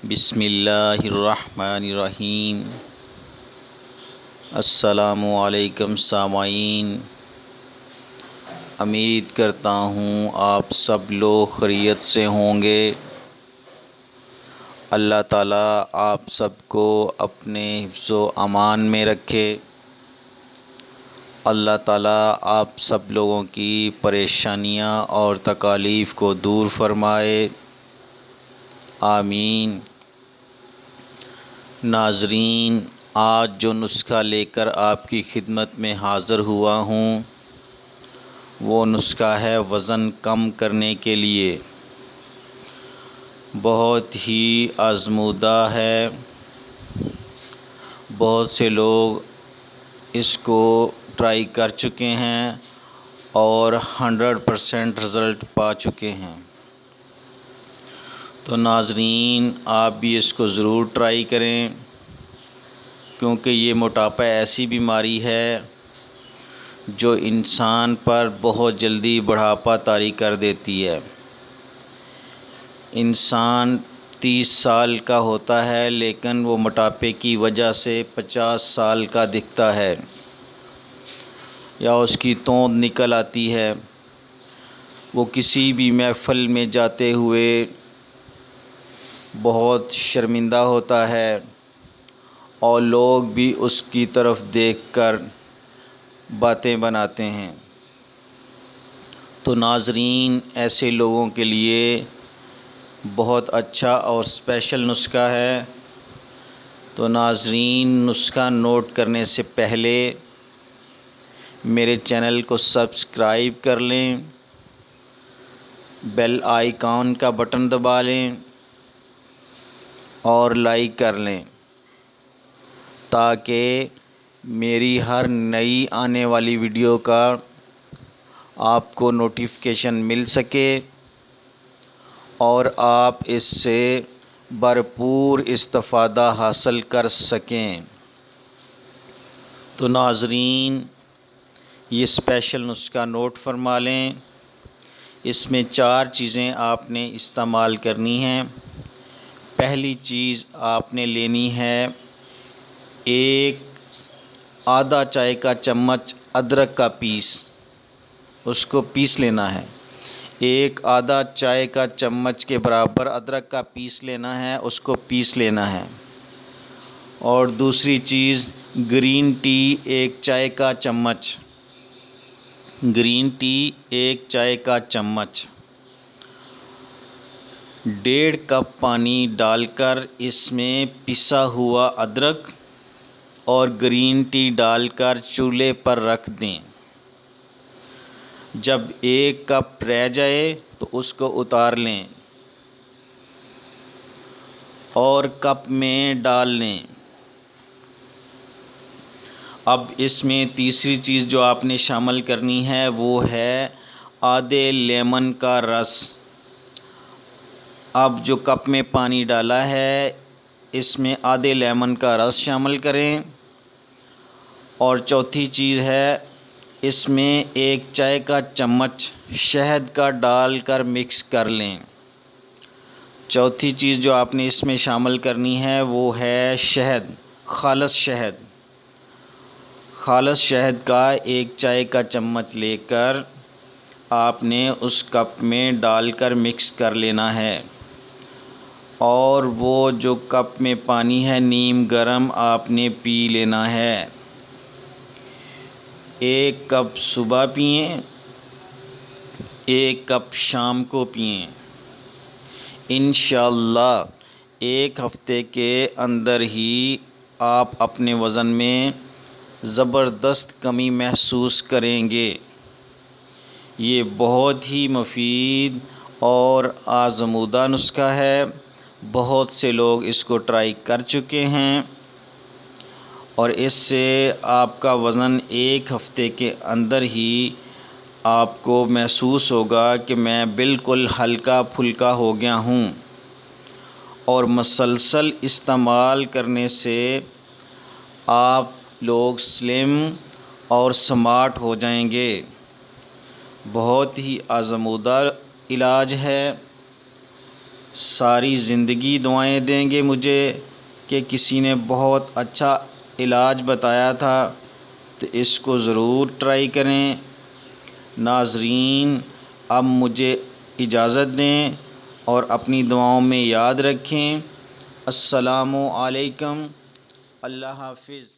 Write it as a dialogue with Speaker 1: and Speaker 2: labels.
Speaker 1: बिस्मिल्लाहिर्रहमानिर्रहीम। अस्सलामुअलैकुम सामाईन। उम्मीद करता हूँ आप सब लोग खैरियत से होंगे। अल्लाह ताला आप सबको अपने हिफ्ज़ो अमान में रखे। अल्लाह ताला आप सब लोगों की परेशानियाँ और तकालीफ़ को दूर फरमाए, आमीन। नाज़रीन, आज जो नुस्खा लेकर आपकी खिदमत में हाज़िर हुआ हूँ वो नुस्खा है वज़न कम करने के लिए। बहुत ही आज़मूदा है, बहुत से लोग इसको ट्राई कर चुके हैं और 100% रिज़ल्ट पा चुके हैं। तो नाज़रीन, आप भी इसको ज़रूर ट्राई करें, क्योंकि ये मोटापा ऐसी बीमारी है जो इंसान पर बहुत जल्दी बुढ़ापा तारी कर देती है। इंसान 30 साल का होता है लेकिन वो मोटापे की वजह से 50 साल का दिखता है, या उसकी तोंद निकल आती है। वो किसी भी महफ़िल में जाते हुए बहुत शर्मिंदा होता है और लोग भी उसकी तरफ देखकर बातें बनाते हैं। तो नाज़रीन, ऐसे लोगों के लिए बहुत अच्छा और स्पेशल नुस्खा है। तो नाज़रीन, नुस्खा नोट करने से पहले मेरे चैनल को सब्सक्राइब कर लें, बेल आइकॉन का बटन दबा लें और लाइक कर लें, ताकि मेरी हर नई आने वाली वीडियो का आपको नोटिफिकेशन मिल सके और आप इससे भरपूर इस्तिफ़ादा हासिल कर सकें। तो नाज़रीन, ये स्पेशल नुस्खा नोट फरमा लें। इसमें 4 चीज़ें आपने इस्तेमाल करनी हैं। पहली चीज़ आपने लेनी है एक आधा चाय का चम्मच अदरक का पीस, उसको पीस लेना है। एक आधा चाय का चम्मच के बराबर अदरक का पीस लेना है, उसको पीस लेना है। और दूसरी चीज़, ग्रीन टी 1 चाय का चम्मच, ग्रीन टी 1 चाय का चम्मच। 1.5 कप पानी डालकर इसमें पिसा हुआ अदरक और ग्रीन टी डालकर चूल्हे पर रख दें। जब 1 कप रह जाए तो उसको उतार लें और कप में डाल लें। अब इसमें तीसरी चीज़ जो आपने शामिल करनी है वो है आधे लेमन का रस। अब जो कप में पानी डाला है इसमें आधे लेमन का रस शामिल करें। और चौथी चीज़ है, इसमें 1 चाय का चम्मच शहद का डालकर मिक्स कर लें। चौथी चीज़ जो आपने इसमें शामिल करनी है वो है शहद, खालिस शहद। खालिस शहद का 1 चाय का चम्मच लेकर आपने उस कप में डालकर मिक्स कर लेना है। और वो जो कप में पानी है नीम गर्म आपने पी लेना है। 1 कप सुबह पिएं, 1 कप शाम को पिएं। इंशाअल्लाह 1 हफ़्ते के अंदर ही आप अपने वज़न में ज़बरदस्त कमी महसूस करेंगे। ये बहुत ही मुफीद और आज़मूदा नुस्खा है। बहुत से लोग इसको ट्राई कर चुके हैं और इससे आपका वज़न 1 हफ़्ते के अंदर ही आपको महसूस होगा कि मैं बिल्कुल हल्का फुल्का हो गया हूँ। और मुसलसल इस्तेमाल करने से आप लोग स्लिम और स्मार्ट हो जाएंगे। बहुत ही आज़मूदा इलाज है, सारी ज़िंदगी दुआएं देंगे मुझे कि किसी ने बहुत अच्छा इलाज बताया था, तो इसको ज़रूर ट्राई करें। नाज़रीन, अब मुझे इजाज़त दें और अपनी दुआओं में याद रखें। अस्सलामु अलैकुम। अल्लाह हाफ़िज़।